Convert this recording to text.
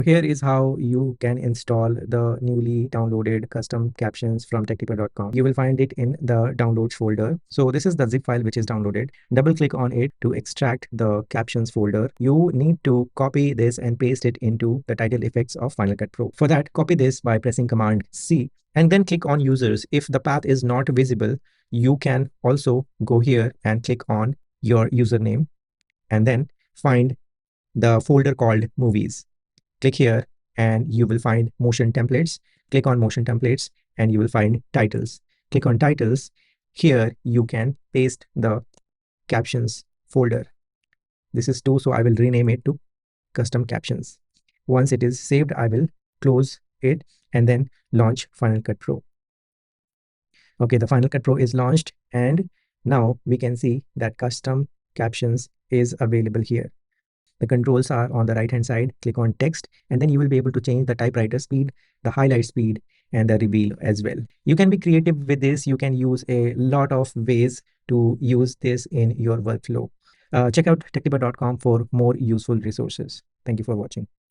Here is how you can install the newly downloaded custom captions from techtiper.com. You will find it in the downloads folder. So this is the zip file which is downloaded. Double click on it to extract the captions folder. You need to copy this and paste it into the title effects of Final Cut Pro. For that, copy this by pressing Command C and then click on users. If the path is not visible, you can also go here and click on your username and then find the folder called movies. Click here and you will find motion templates. Click on motion templates and you will find titles. Click on titles. Here you can paste the captions folder. This is 2, so I will rename it to custom captions. Once it is saved, I will close it and then launch Final Cut Pro. Okay, the Final Cut Pro is launched and now we can see that custom captions is available here. The controls are on the right hand side. Click on text and then you will be able to change the typewriter speed, the highlight speed and the reveal as well. You can be creative with this. You can use a lot of ways to use this in your workflow. Check out techtiper.com for more useful resources. Thank you for watching.